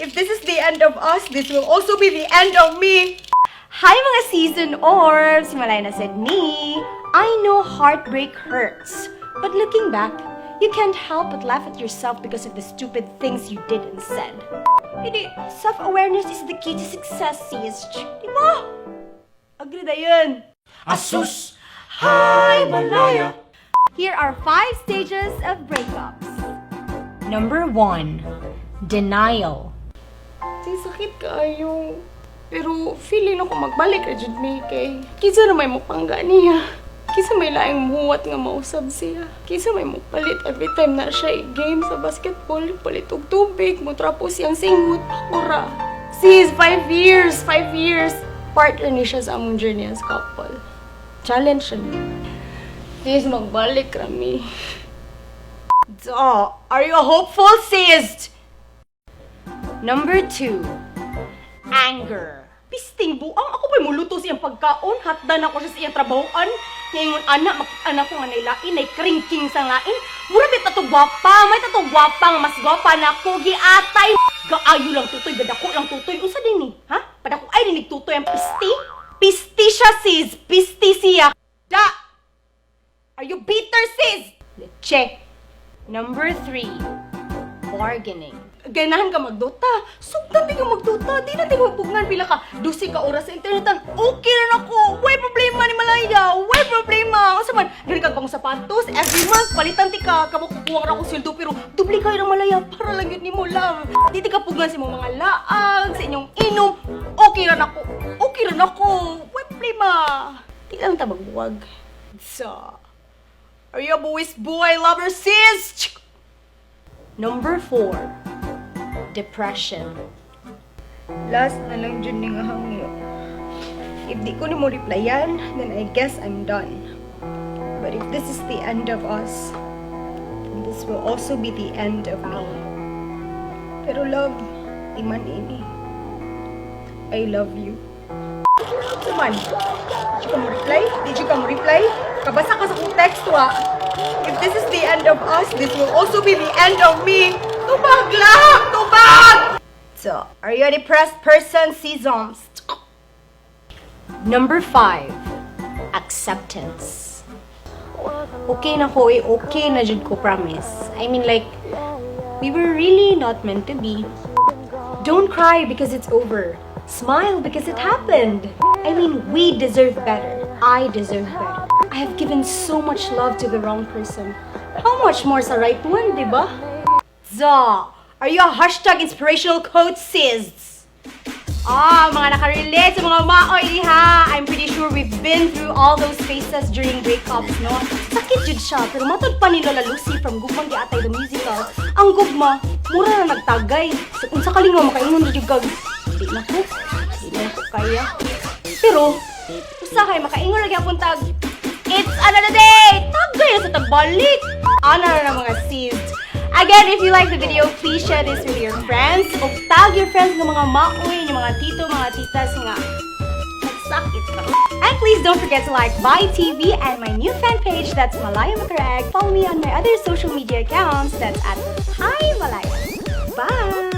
If this is the end of us, this will also be the end of me. Hi mga season orbs! Malay na said me. I know heartbreak hurts. But looking back, you can't help but laugh at yourself because of the stupid things you did and said. Hindi, self-awareness is the key to success, sis. Di ba? Agree na yun. Asus! Hi, Malaya! Here are 5 stages of breakups. Number 1, denial. Say, sakit kayo. Pero feeling ako magbalik na jud may kay. Kinsa na may mupangga niya. Kinsa may laing muwat nga mausab siya. Kinsa may mupalit every time na siya i-game sa basketball. Palit og tubig, mutrapo siyang singhot. Ura. Sis, 5 years. Partner ni siya sa among journey as couple. Challenge siya niya. Sis, magbalik rami. So, are you hopeful, sis? Number 2, anger. Pisting buang, ako ba'y muluto siyang pagkaon? Hatdan ako siya sa iyang trabahoan. Ngayon, anak ko nga nailain, ay kringking sa lain. Mura may tatong gwapa, mas gwapa na ako, giatay. Gaayo lang tutoy, gadako lang tutoy. Unsa din ni? Ha? Padako ay dinig tutoy ang pisti? Pisti siya, sis. Pisti siya. Da! Are you bitter, sis? Check. Number 3, bargaining. Ganahan ka magduta. Sugdan di ka magduta. Di na di ka magpugnan. Pila ka 12 ka oras sa internetan. Okay na ako. Way problema ni Malaya. Way problema. Kasi man, gani ka pang sapatos. Every month, palitan ti ka. Kamukukuha na ako sildo. Pero dubli kayo ng Malaya. Para lang yun ni mo lang. Di ka pugnan sa mga laag. Sa inyong inom. Okay na ako. Okay na ako. Way problema. Di lang ta magbuwag. So, are you a boy lover, sis? Number 4, depression. Last na lang dyan nga hangyo. If di ko ni mo replyan, then I guess I'm done. But if this is the end of us, then this will also be the end of me. Pero love, iman ini. I love you. Suman, di ka mo reply? Did you ka mo reply? Kabasa ka sa kong text, wa. If this is the end of us, this will also be the end of me. Tubag lang! Tubag! So, are you a depressed person, Seasons? Number 5, acceptance. Okay na ko, okay na jud ko, promise. I mean, like, we were really not meant to be. Don't cry because it's over. Smile because it happened. I mean, we deserve better. I deserve better. I have given so much love to the wrong person. How much more sa right one, diba? So, are you a hashtag inspirational quote, sis? Mga nakarelate sa mga maoy diha. I'm pretty sure we've been through all those phases during breakups, no? Sakit jud siya, pero matod pa ni Lola Lucy from Gugmang Giatay the Musical. Ang gugma, mura na nagtagay. So, kung sakaling mo makainom jud kag Hindi na ko kaya. Pero, usahay, makaingon lagi akong tag. It's another day! Tagay na sa tagbalik! Ano na mga sis? Again, if you like the video, please share this with your friends. O tag your friends ng mga maoy, ng mga tito, mga titas nga. Nagsakit ka. And please don't forget to like Bye TV and my new fan page, that's Malaya Makarag. Follow me on my other social media accounts, that's at Hi Malaya. Bye!